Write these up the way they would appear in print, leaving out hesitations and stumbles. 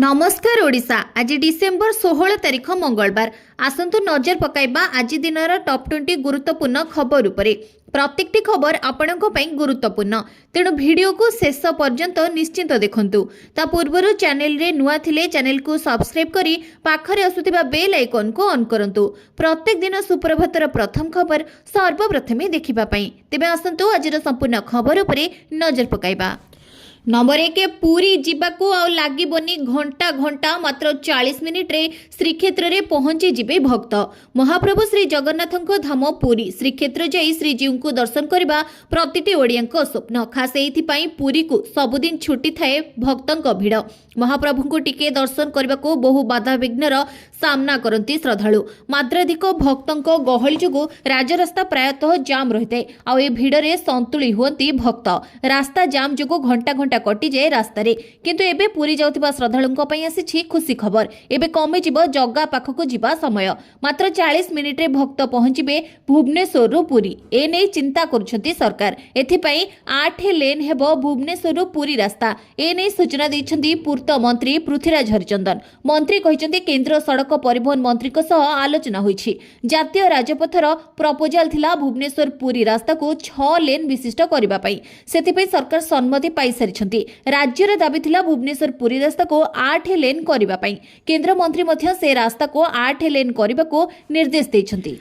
नमस्कार ओडिशा। आज डिसेम्बर 16 तारिख मंगलवार। आसंतु नजर पकाइबा आज दिनर टॉप 20 गुरुत्वपूर्ण खबर उपरे। प्रत्येकटी खबर आपणको पई गुरुत्वपूर्ण, तेणु वीडियो को शेष पर्यंत निश्चिंत देखंतु। ता पूर्वरु चैनल रे नुआ थिले चैनल को सब्सक्राइब करी पाखरे आसुथिबा बेल आइकन को ऑन करंतु। प्रत्येक दिन सुप्रभातर प्रथम खबर सर्वप्रथमे देखिबा पई। तेबे आसंतु आजिर संपूर्ण खबर उपरे नजर पकाइबा। नंबर 1 पुरी जीवाकू आ लागिबनी घंटा घंटा मात्र 40 मिनिट रे श्रीक्षेत्र रे पहुंची जिबे भक्त। महाप्रभु श्री जगन्नाथक धाम पुरी श्रीक्षेत्र जाई श्रीजीव को दर्शन करबा प्रतिटी ओडियांक स्वप्न। खास एथि पई पुरी को सबुदिन छुट्टी थाए भक्तंक भिड़। महाप्रभु को टिके दर्शन करबा को बहु बाधा विघ्नर सामना करती श्रद्धालु। मात्राधिक भक्तंक गहली जोगु राजरास्ता प्रायतः जाम रहिते आ ए भिड़ रे संतुली हुअंती भक्त। रास्ता जाम जोगु घंटा घंटा कटि जाए रास्तारे, किंतु एबे पुरी जाउथिबा श्रद्धालुंक पई आसीछि खुशी खबर। एबे कमी जिवो जग्गा पाखकु जिबा समय। मात्र 40 मिनिट रे भक्त पहुंचिबे भुवनेश्वर रु पुरी। ए नै चिंता करूछंती सरकार। एथि पई 8 लेन हेबो भुवनेश्वर रु पुरी रास्ता। ए नै सूचना दैछंती पूर्त मंत्री पृथ्वीराज हरिचंदन। मंत्री कहिसंती केंद्र सड़क परिवहन मंत्री को सह आलोचना होईछि। जातीय राजपथर प्रपोजल थिला भुवनेश्वर पुरी रास्ता को 6 लेन विशिष्ट करबा पई। सेथि पई सरकार सम्मति पाई सारिछंती। राज्यर दाबी थिला भुवनेश्वर पुरी रास्ता को 8 लेन करबा पई। केंद्र मंत्री मध्य से रास्ता को 8 लेन करबा को निर्देश दैछंती।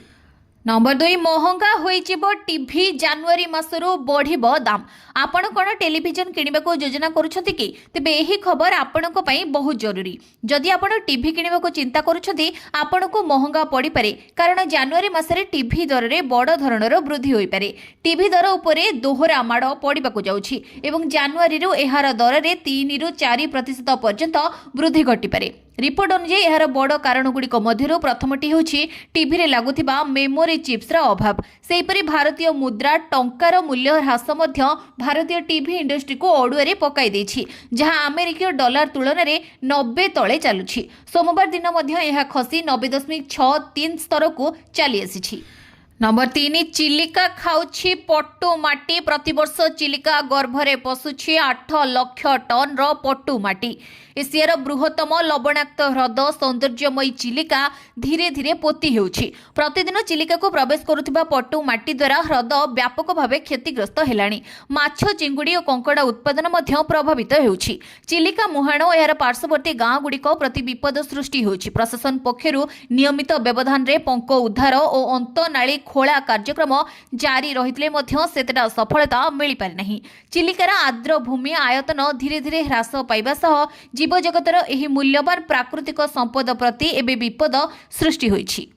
नंबर 2 महंगा होइजिबो टीवी जनवरी मासरू बढ़िबो दाम। आपण कोन टेलीविजन किनिबा को योजना करूछथि कि तबे एही खबर आपण को पई बहुत जरूरी। जदि आपण टीवी किनिबा को चिंता करूछथि आपण को महंगा पड़ी पारे, कारण जनवरी मासरे टीवी दर रे बड़ धरणर वृद्धि होई पारे। टीवी दर उपरे दोहरा माड़ पड़िबा को जाउछि एवं जनवरी रु एहार दर रे 3 रु 4% पर्यंत वृद्धि घटी पारे। रिपोर्ट अनुसार यार बड़ कारण गुड़िक मध्य प्रथमटी होछि टीवी रे लागुथिबा मेमोरी चिप्स रा अभाव। सेहीपरि भारतीय मुद्रा टंकार मूल्य ह्रास मध्य भारतीय टीवी इंडस्ट्री को अड़ुआरे पकाई देछि, जहां अमेरिकीय डॉलर तुलन रे 90 तले चालुछि। सोमवार दिन मध्य यह खसी 90.63 स्तर को चली आसिछि। नंबर 3 चिलिका खाउछि पट्टू माटी। प्रतिवर्ष चिलिका गर्भरे पशुछि 8 लाख टन रो पट्टू माटी। एशियार बृहत्तम लवणाक्त ह्रद सौंदर्यमयी चिलिका धीरे धीरे पोती हेउछि। प्रतिदिन चिलिका को प्रवेश करुथिबा पट्टू माटी द्वारा ह्रद व्यापक भावे क्षतिग्रस्त हेलाणी। माछ, चिंगुड़ी और कंकड़ा उत्पादन मध्य प्रभावित हेउछि। चिलिका मुहाण और यार पार्श्ववर्ती गाँ गुड़िक प्रति विपद सृष्टि हेउछि। प्रशासन पक्षरु नियमित व्यवधान रे पंक उद्धार और अंतनाली खोला कार्यक्रम जारी रहितले मध्य सेतेटा सफलता मिली पारि नाही। चिलिकार आर्द्र भूमि आयतन धीरे धीरे ह्रास पाइबा सह जीव जगतर एही मूल्यवान प्राकृतिक संपद प्रति एबे विपद सृष्टि होईछि।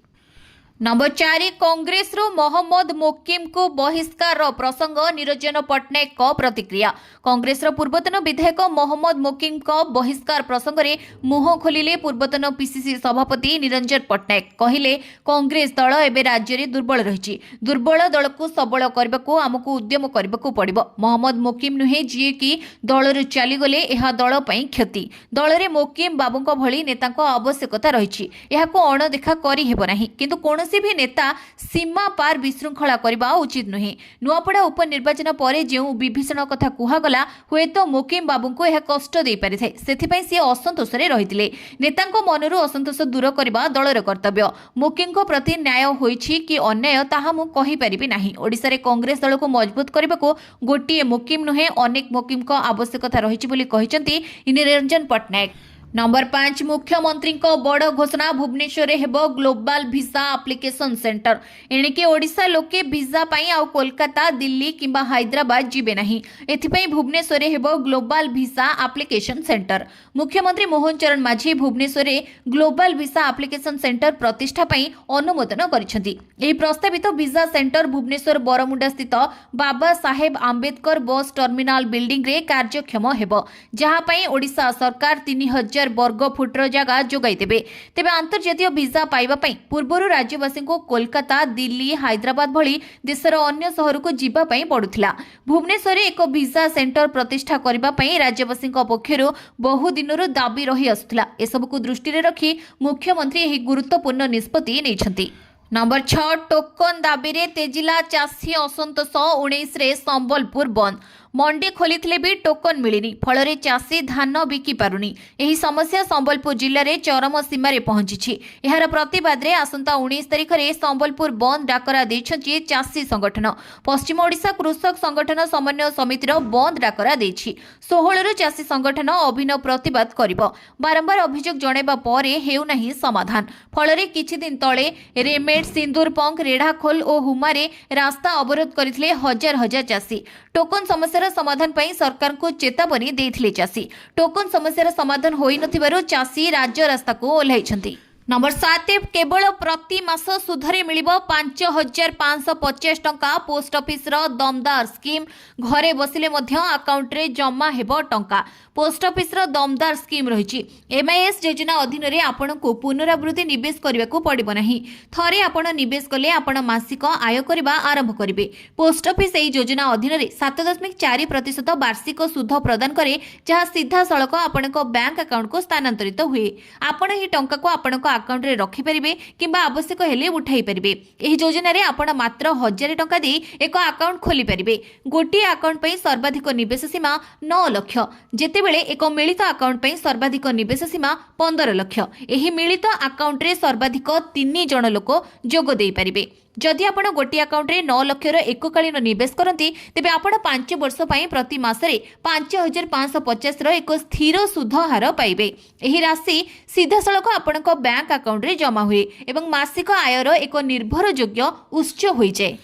नंबर 4 कांग्रेस रो मोहम्मद मोकिम को बहिष्कार प्रसंग निरंजन पट्टनायक को प्रतिक्रिया। कांग्रेस रो पूर्वतन विधायक मोहम्मद मोकिम को बहिष्कार प्रसंग रे मुह खोलिले पूर्वतन पीसीसी सभापति निरंजन पट्टनायक। कहिले कांग्रेस दल एबे राज्य रे दुर्बल रहिछि। दुर्बल दल को सबल करबा को हमकु उद्यम करबा को पड़िबो। मोहम्मद मोकिम नुहे जे कि दल रे चली गले एहा दल पई क्षति। दल रे मोकिम बाबूक भली नेताक आवश्यकता रहिछि। एहा को अणदेखा करि हेबो नाही, किंतु कोन किसी भी नेता सीमा पार विशृंखला करबा उचित नुहे। नुआपड़ा उपनिर्वाचन पर जो विभीषण कथा कुहागला हुए तो मोकिम बाबू को यह कष्ट दे पारि थाए, सेथिपई से असंतोष रे रहिथिले। नेतांको मनरु असंतोष दूर करबा दलर कर्तव्य। मोकिमको प्रति न्याय होईछि कि अन्याय ताहा मु कहि परिबि नाही। ओडिसा रे कांग्रेस दल को मजबूत करबाको गोटिए मोकिम नुहे, अनेक मोकिम को आवश्यकता रहिछि बोली कहिसंती निरंजन पट्टनायक। नंबर 5 मुख्यमंत्री को बड़ घोषणा। भुवनेश्वर हेबो ग्लोबल वीसा एप्लिकेशन सेंटर। एणिके ओडिशा लोके वीसा पई आ कोलकाता, दिल्ली किंबा हैदराबाद जिबे नाही। एथिपई भुवनेश्वर हेबो ग्लोबल वीसा एप्लिकेशन सेंटर। मुख्यमंत्री Mohan Charan Majhi Bhubaneswar global visa application centre प्रतिष्ठा पई अनुमोदन करिसंती। एही प्रस्तावित वीसा सेंटर भुवनेश्वर बरमुंडा स्थित बाबा साहेब आंबेडकर बस टर्मिनाल बिल्डिंग रे कार्यक्षम हेबो, जहां पई ओडिशा सरकार 3000 वर्ग फुटर जगह जोगाई देबे। तेबे अंतर्जातीय वीसा पाइबा पई पूर्वरु राज्यवासी को कोलकाता, दिल्ली, हैदराबाद भली देशर अन्य शहर को जीवा पई पडुथिला। भुवनेश्वर एक वीसा सेंटर प्रतिष्ठा करबा पई राज्यवासी पक्षरु बहु दिनरु दाबी रही आसुथिला। एसबु को दृष्टि रे रखी मुख्यमंत्री एही गुरुत्वपूर्ण निष्पत्ति नेइछंती। नंबर 6 टोकन दाबी रे तेजिला चाषी असंतोष। 19 रे संबलपुर बंद। मंडी खोली भी टोकन मिलनी फल चाषी धान बिकी पारुनी। यही समस्या संबलपुर जिले में चरम सीमार पहुंची। यार प्रतिवाद में आसंता 19 तारिख में संबलपुर बंद डाकरा देछंती चाषी संगठन। पश्चिम ओडिशा कृषक संगठन समन्वय समितिर बंद डाकरा देछि। 16 चाषी संगठन अभिनव प्रतिवाद करिबो। बारंबार अभियोग जणाइबा परे हेउनाही समाधान। फल किछि दिन तले रेमेड सिंदूरपंख रेढ़ाखोल और हुमारे रास्ता अवरोध करथिले हजार हजार चाषी। टोकन समस्यार समाधान पई सरकार को चेतावनी देथिले चाषी। टोकन समस्यार समाधान होई नथिबारु चाषी राज्य रास्ता को ओल्हाइछंती। नंबर 7 केवल प्रति मास सुधरे मिलिबो 5550 टंका। पोस्ट ऑफिस रो दमदार स्कीम घरे बसिले मध्य अकाउंट रे जमा हेबो टंका। पोस्ट ऑफिस रो दमदार स्कीम रहिछि। एमआईएस योजना अधीन रे आपनकु पुनरावृत्ति निवेश करबा को पड़िबो नाही। थरे आपण निवेश कले आपण मासिक आय करबा आरंभ करिवे। पोस्ट ऑफिस एई योजना अधीन रे 7.4% वार्षिक सुध प्रदान करे, जहा सीधा सळक आपनको बैंक अकाउंट को स्थानांतरित हुए। आपण ही टंका को आपनको अकाउंट रे रखि परिबे किंबा आवश्यक हेले उठाई परिबे। एही योजना रे आपण मात्र 1000 टंका दे एक अकाउंट खोली परिबे। गोटी अकाउंट पई सर्वाधिक निवेश सीमा 9 लाख, जेतेबेले एक मिलित अकाउंट पई सर्वाधिक निवेश सीमा 15 लाख। एही मिलित अकाउंट रे सर्वाधिक 3 जण लोक जोग देई परिबे। जदि आपण गोटी अकाउंट रे 9 लाख एककालीन निवेश करती तेबे आपण 5 वर्ष पई प्रति मासरे 5550 रो एक स्थिर सुध हार पाइबे। एही राशि सीधा सळक आपणक बैंक अकाउंट रे जमा हुए एवं मासिक आयर एक निर्भरयोग्य उत्स होई जाय।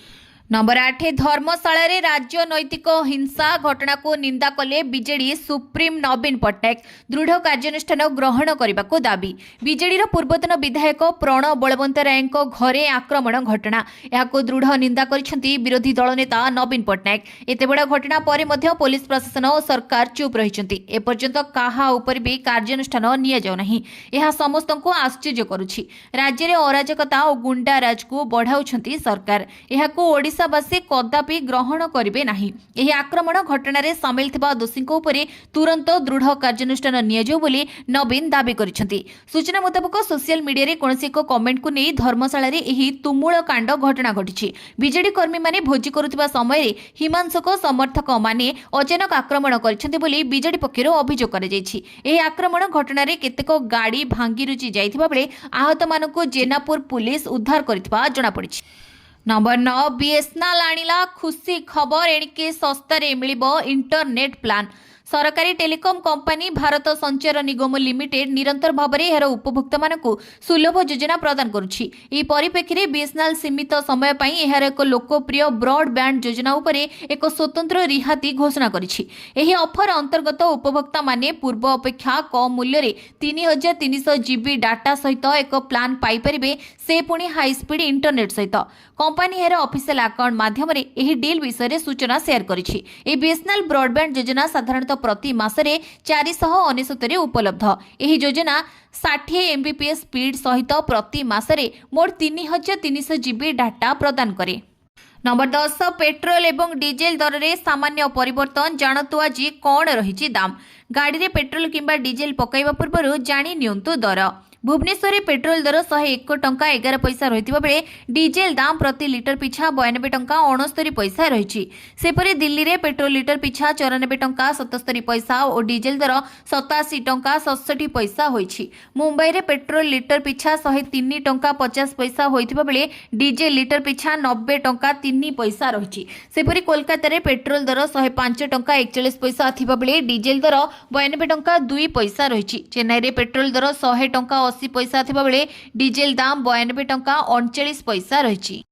नंबर 8 धर्मशाला रे राज्य नैतिक हिंसा घटना को निंदा कले बीजेडी सुप्रीम नवीन पट्टनायक। दृढ़ कार्यानुष्ठान ग्रहण करने को दाबी। बीजेडी पूर्वतन विधायक प्रणव बलवंत राय घरे आक्रमण घटना यहां दृढ़ निंदा करिसेंती विरोधी दल नेता नवीन पट्टनायक। एते बड़ घटना परे मध्य पुलिस प्रशासन और सरकार चुप रहिसेंती। एपर्यंत काहा उपर भी कार्यानुष्ठान निया जाउ नाही। यह समस्त को आश्चर्य करुछि। राज्य रे अराजकता और गुंडा राज को बढ़ाउछंती सरकार। यहां ओडिशा बासी कदापि ग्रहण करिवे नाही। एही आक्रमण घटना रे शामिल थिबा दोषीको उपरे तुरंत दृढ़ कार्यानुष्ठान नियाजो बोली नवीन दाबी करिसेंती। सूचना मुताबिक सोशल मीडिया रे कोनसी एक कमेंट को नै धर्मशाला रे एही तुमुल कांड घटना घटिछि। बीजेडी कर्मी माने भोजी करुथिबा समय रे हिमांशुको समर्थक माने अचानक आक्रमण करिसेंती बोली बीजेडी पक्षरु अभियोग करा जायछि। एही आक्रमण घटना रे केतेको गाड़ी भांगी रुचि जायथिबा बेले आहत मानकु जेनापुर पुलिस उद्धार करिथिबा जणा पड़िछि। नंबर 9 बीएसएनएल आनिला खुशी खबर। एणिके सस्तारे मिलिबो इंटरनेट प्लान। सरकारी टेलीकॉम कंपनी भारत संचार निगम लिमिटेड निरंतर भाव में यार उपभोक्ता मानकु सुलभ योजना प्रदान करुछि। ई परिप्रेक्षी रे बीएसएनएल सीमित समय पई यार एक लोकप्रिय ब्रॉडबैंड योजना उपरे एक स्वतंत्र रिहाती घोषणा करिछि। एही ऑफर अंतर्गत उपभोक्ता माने पूर्व अपेक्षा कम मूल्य रे 3300 जीबी डाटा सहित एक प्लान पाई परिबे, से पुणी हाई स्पीड इंटरनेट सहित। कंपनी यार ऑफिशियल अकाउंट माध्यम रे एही डील विषय सूचना शेयर करिछि। ए बीएसएनएल ब्रॉडबैंड योजना साधारणतः प्रति मासरे 469 उपलब्ध। एही योजना 60 एमबीपीएस स्पीड सहित प्रति मासरे मोट 3300 जीबी डाटा प्रदान करे। नंबर 10 पेट्रोल एवं डीजेल दर रे सामान्य परिवर्तन। जानतु आज कौन रही दाम। गाड़ी रे पेट्रोल किंबा डीजेल पकाइबा पूर्व जानी नियंतु दर। भुवनेश्वर पेट्रोल दर 101 टंका 11 पैसा रही बेले डीजेल दाम प्रति लिटर पिछा 92 टंका 69 पैसा रही। सेपरी दिल्ली रे पेट्रोल लिटर पिछा 94 टंका 77 पैसा और डीजेल दर 87 टंका 67 पैसा होइछि। मुंबई रे पेट्रोल लिटर पिछा 103 टंका 50 पैसा होइथिबा बेले डीजेल लिटर पिछा 90 टंका 3 पैसा रही। सेपरी कोलकाता रे पेट्रोल दर 105 टंका 41 पैसा थिबा बेले डीजेल दर 92 टंका 2 पैसा रही। चेन्नई रे पेट्रोल दर 100 टंका 80 पैसा थिबा बेले डीजेल दाम 92 टंका 39 पैसा रही।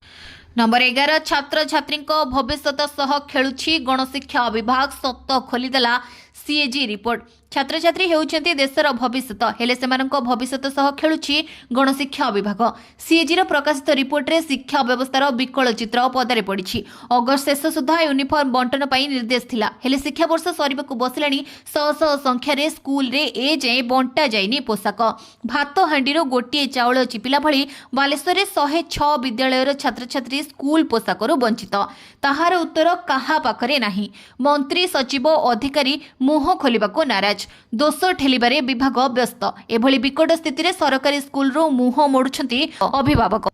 नंबर 11 छात्र छात्री भविष्य सह खेलुछि गणशिक्षा विभाग। सत खोलीदेला सीएजी रिपोर्ट। छात्र छात्री हेउछन्ति देशर भविष्य हेले सेमानक भविष्य सह खेलुछि गणशिक्षा विभाग। सीएजी रो प्रकाशित रिपोर्ट रे शिक्षा व्यवस्थार विकल चित्र पदारे पड़िछि। अगस्त शेष सुधा यूनिफॉर्म बंटन पई निर्देश थिला, हेले शिक्षा वर्ष सरीबकु बसिलानी शह शह संख्या रे स्कूल रे ए जे बंटा जाइनी पोशाक। भात हांडी रो गोटिए चाउल चिपिला भली बालेश्वर रे 106 विद्यालय रो छात्र छात्री स्कूल पोशाक रो वंचित। ताहार उत्तर काहा पाखरे नाही। मंत्री सचिव अधिकारी मुह खोलिबाको नाराज। दोष ठेलिबारे विभाग व्यस्त। एभली विकट स्थिति रे सरकारी स्कूल रो मुह मोडुछंती अभिभावक।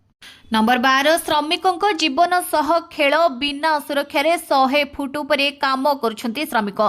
नंबर 12 श्रमिकों जीवन सह खेल बिना सुरक्षा 100 फुट उपरे काम करुछंती श्रमिक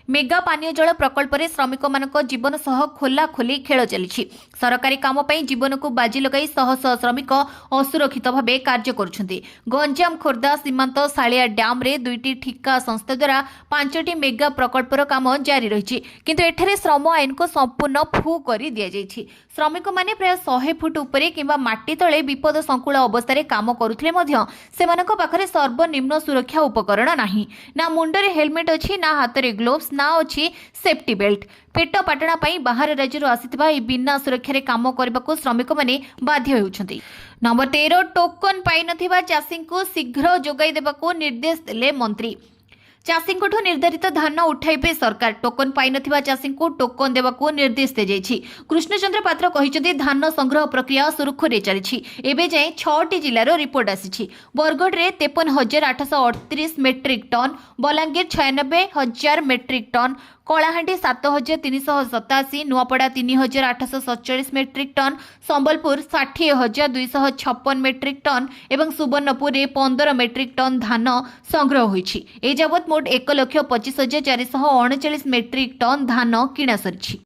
मेगा पानीय जल प्रकल्प रे श्रमिक मानक जीवन सह खोला खोली खेल चली सरकारी काम पई जीवन को बाजी लगाई शह शह श्रमिक असुरक्षित भावे कार्य करुछंती। गंजाम खोर्धा सीमांत सालिया डैम रे 2टी ठिका संस्था द्वारा 5टी मेगा प्रकल्पर काम जारी रही किंतु एठारे श्रम आईन को संपूर्ण फू कर दि जाइछि। श्रमिक माने प्राय 100 फुट उपरे किंबा माटी तले विपद संकुल अवस्था काम करुथिले मध्य सेमानक पाखरे सर्वनिम्न सुरक्षा उपकरण नाही ना मुंडरे हेलमेट अछि ना हातरे ग्लोव्स ना अछि सेफ्टी बेल्ट। पेट पाटणा पई बाहर राज्यରୁ आसीथिबा ए बिना सुरक्षा काम करबाको श्रमिक माने बाध्य हेउछंती। नंबर 13 टोकन पाई नथिबा चाषी को शीघ्र जोगाई देबाको निर्देश देले मंत्री। चाषी निर्धारित धान उठाइबे सरकार टोकन पाई नथिबा चाषी को टोकन देबाको निर्देश दे जाइछि। कृष्णचंद्र पात्र कहिसथि धान संग्रह प्रक्रिया सुरुखुरे चलिछि। एबे जाय 6टी जिल्लार रिपोर्ट आसिछि। बरगढ़ रे 53,838 metric ton, Balangir 96,000 metric ton, Kalahandi 7,387, Nuapada 3,847 metric ton, Sambalpur 60,256 metric ton एवं सुवर्णपुर 15 मेट्रिक टन धान संग्रह होइछि। ए जबत मोट 1,25,439 मेट्रिक टन धान किणा सरिछि।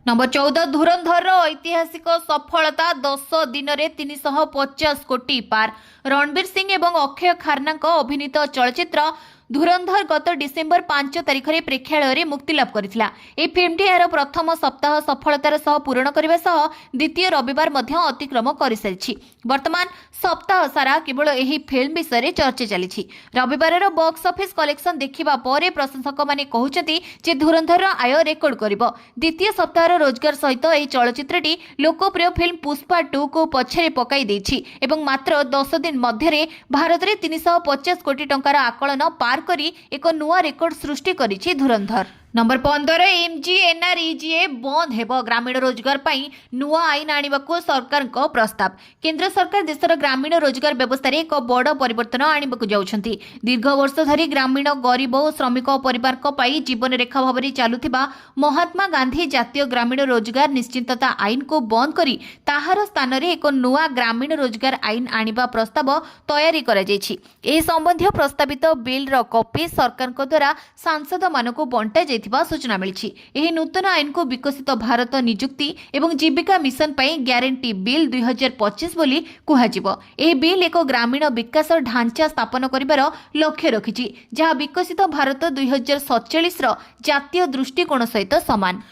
नंबर 14 धुरंधर ऐतिहासिक सफलता 10 दिन में 350 कोटी पार। रणबीर सिंह एवं अक्षय खान्ना अभिनीत चलचित्र धुरंधर गत डिसेम्बर 5 तारिख में प्रेक्षालय में मुक्तिलाभ करथिला। ए फिल्मटी यार प्रथम सप्ताह सफलतार सह पूरण करने सह द्वितीय रविवार मध्य अतिक्रम कर सारी। वर्तमान सप्ताह सारा केवल यही फिल्म विषय चर्चा चली। रविवार बॉक्स ऑफिस कलेक्शन देखिबा परे प्रशंसक माने कहउछथि जे धुरंधर आय रेकर्ड करिवो। द्वितीय सप्ताहर रोजगार सहित यह चलचित्रटी लोकप्रिय फिल्म पुष्पा 2 को पछरे पकाई देछि एवं मात्र 10 दिन मध्य भारत में 350 कोटी टंकार आकलन पार करी एक नुआ रेकर्ड सृष्टि करिछि धुरंधर। नंबर 15 एमजीएनआरईजीए बंद हेब ग्रामीण रोजगार पाई नुआ आईन आनिबाको सरकार को प्रस्ताव। केंद्र सरकार देशर ग्रामीण रोजगार व्यवस्था रे एक बड़ परिवर्तन आनिबाको जाउछंती। दीर्घ वर्ष धरी ग्रामीण गरीब और श्रमिक परिवार को पाई जीवन रेखा भाव चलुथिबा महात्मा गांधी जातीय ग्रामीण रोजगार निश्चितता आईन को बंद करी ताहार स्थान रे एक नुआ ग्रामीण रोजगार आईन आनिबा प्रस्ताव तैयारी करा जायछि। ए संबंधी प्रस्तावित बिल रो कॉपी सरकार को द्वारा सांसद मानको बंटा सूचना मिली। यह नूतन आईन को विकसित भारत निजुक्ति एवं जीविका मिशन पाई ग्यारंटी बिल 2025 बोली कुहाजिबो। यह बिल एक ग्रामीण विकास ढांचा स्थापन करिवार लक्ष्य रखिछि जहां विकसित भारत 2047 रो जातीय दृष्टिकोण सहित समान।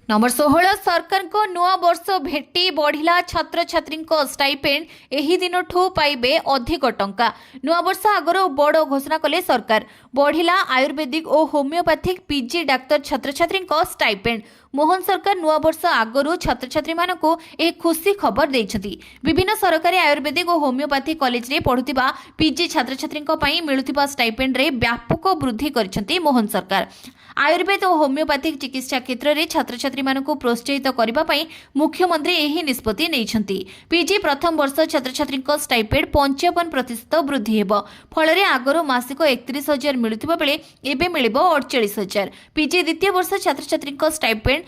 नंबर 16 सरकार को नुआ वर्ष भेटी बढ़िला छात्र छात्री स्टाइपेंड एही दिन ठू पाइबे अधिक टंका। नुआ वर्ष आगर बड़ घोषणा कले सरकार बढ़िला आयुर्वेदिक और होमियोपैथिक पीजी डाक्तर छात्र छात्री स्टाइपेंड। मोहन सरकार नुआ वर्ष आगरू छात्र छात्री मानकु एक खुशी खबर देइछथि। विभिन्न सरकारी आयुर्वेदिक और होमियोपैथी कॉलेज रे पढुतिबा पीजी छात्र छात्री पई मिलुतिबा स्टाइपेंड रे व्यापक वृद्धि करिसथि मोहन सरकार। आयुर्वेद और होमियोपैथिक चिकित्सा क्षेत्र में छात्र छात्री मानकु प्रोत्साहित करबा पई मुख्यमंत्री एही निष्पत्ति नेइछथि। पीजी प्रथम वर्ष छात्र छात्री स्टाइपेंड 55% वृद्धि हेबो। फल रे आगरो मासिक 31,000 मिलुतिबा बेले एबे मिलिबो 48,000। पीजी द्वितीय वर्ष छात्र छात्री स्टाइपेंड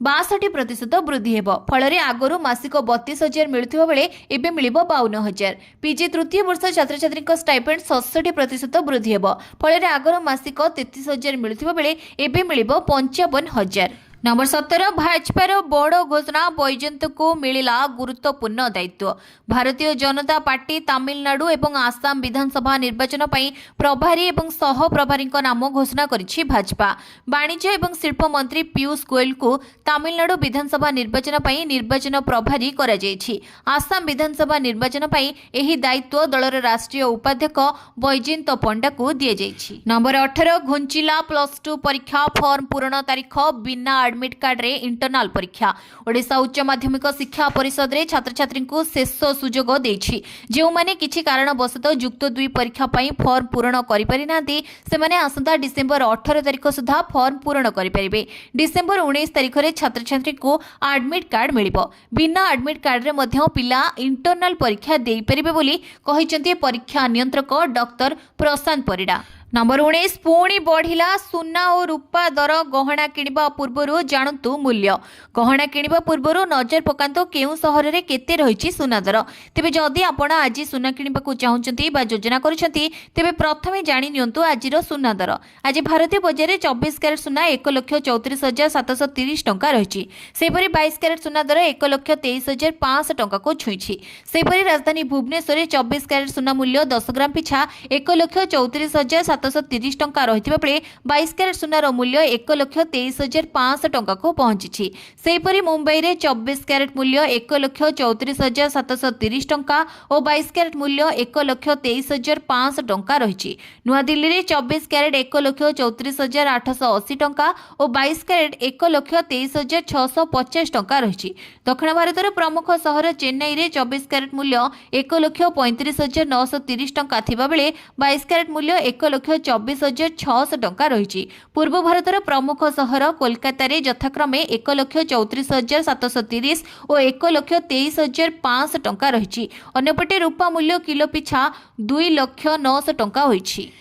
62% वृद्धि हेबो। फल रे आगरो मासिक 32,000 मिलुतिबा बेले एबे मिलिबो 52,000। पीजी तृतीय वर्ष छात्र छात्री स्टाइपेंड 67% वृद्धि हेबो। फल रे आगरो मासिक 33,000 मिलुतिबा बेले एबे मिलिबो 55,000। नंबर 17 भाजपार बड़ घोषणा बैजयंत को मिला गुरुत्वपूर्ण दायित्व। भारतीय जनता पार्टी तमिलनाडु एवं आसाम विधानसभा निर्वाचन पई प्रभारी एवं सह प्रभारी नाम घोषणा करिछि भाजपा। वाणिज्य एवं शिल्प मंत्री पीयूष गोयल को तमिलनाडु विधानसभा निर्वाचन पई निर्वाचन प्रभारी करा जायछि। आसाम विधानसभा निर्वाचन पई एही दायित्व दलर राष्ट्रीय उपाध्यक्ष बैजयंत पंडा को दिया जायछि। नंबर 18 घुंचिला +2 परीक्षा फॉर्म पूरण तारीख बिना एडमिट कार्ड रे इंटरनल परीक्षा। ओडिशा उच्च माध्यमिक शिक्षा परिषद रे छात्र छात्री को शेष सुजोग देछि। जे माने किछि कारणवशतः युक्त 2 परीक्षा पई फॉर्म पूरण करि पारि नांती से माने आसंता डिसेंबर 18 तारिख सुधा फॉर्म पूरण करि परिबे। डिसेंबर 19 तारिख रे छात्र छात्री को एडमिट कार्ड मिलिबो। बिना एडमिट कार्ड रे मध्य पिला इंटरनल परीक्षा देई परिबे बोली कहिसंती परीक्षा नियंत्रक डॉक्टर प्रशांत परिडा। नंबर 19 पुणी बढ़िला सुना और रूपा दर गहना किणवा पूर्व जानतु मूल्य गहना किणवा पूर्व नजर पकांतो केउं सहर रे केते रहिछि सुना दर तेबे जदि आपण आज सुना किणवा चाहूचंती बा योजना करूछंती तेबे प्रथमे जानि नियंतु आजिर सुना दर आज भारतीय बजार रे 24 कैरेट सुना 1,34,730 टंका रहिछि सेपरि 22 कैरेट सुना दर 1,23,500 टंका को छुईछि सेपरि राजधानी भुवनेश्वर रे 24 कैरेट सुना मूल्य 10 ग्राम पिछा 1,34,730 टंका रहिथिबा बेले 22 कैरेट सुनार मूल्य 1,23,500 टंका को पहुंची सेपरि मुंबई रे 24 कैरेट मूल्य 1,34,730 टंका और 22 कैरेट मूल्य 1,23,500 टंका रहिछि नुआ दिल्ली रे 24 कैरेट 1,34,880 टंका और 22 कैरेट 1,23,650 टंका रहिछि दक्षिण भारतर प्रमुख सहर चेन्नई रे 24 कैरेट मूल्य 1,35,930 टंका थिबा बेले 22 कैरेट मूल्य 1,24,600 टंका रही पूर्व भारतर प्रमुख सहर कोलकाता रे यथाक्रमे 1,34,730 और 1,23,500 टंका रही अन्यपटे रूपा मूल्य किलो पिछा 2,09,000 टंका होईछि।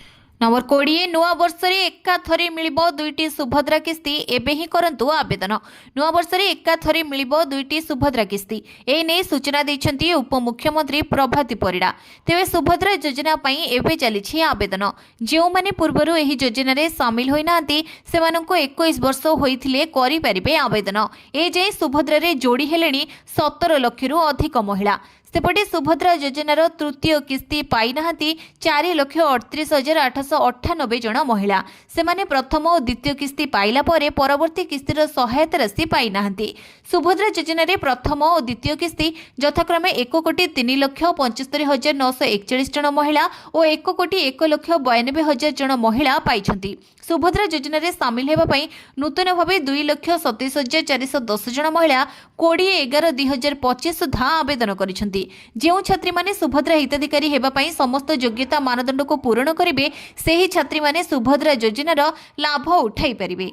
नंबर 20 नुआ वर्ष रे एका थरे मिलिबो दुईटी सुभद्रा किस्ती एबे ही करंतु आवेदन नुआ वर्ष रे एका थरे मिलिबो दुईटी सुभद्रा किस्ती ए नै सूचना दैछंती उपमुख्यमंत्री प्रभाती परिडा तेबे सुभद्रा योजना पई एबे चलीछि आवेदन जेउ माने पूर्वरु एही योजना रे शामिल होई नांती सेमानंको 21 वर्ष होइथिले करि परिबे आवेदन ए जे सुभद्रा रे जोड़ी हेलेनी 17 लाख रु अधिक महिला सेपटे सुभद्रा योजनार तृतीय किस्ती पाई नाहांती 4,38,898 जन महिला सेमाने प्रथम और द्वितीय किस्ती पाइला परे परवर्ती किस्तीर सहायता राशि पाई नाहांती सुभद्रा योजना रे प्रथम और द्वितीय किस्ती यथाक्रमे 1,73,75,941 जन महिला और 1,01,92,000 जन महिला पाइछंती सुभद्रा योजना रे शामिल हेबा पई नूतन भावे 2,27,410 जन महिला 20/11/2025 सुधा आवेदन करिछंती जेउ छात्री माने सुभद्रा हिताधिकारी हेबा पई समस्त योग्यता मानदंड को पूर्ण करिवे सेही छात्री माने सुभद्रा योजनार लाभ उठाई परिबे।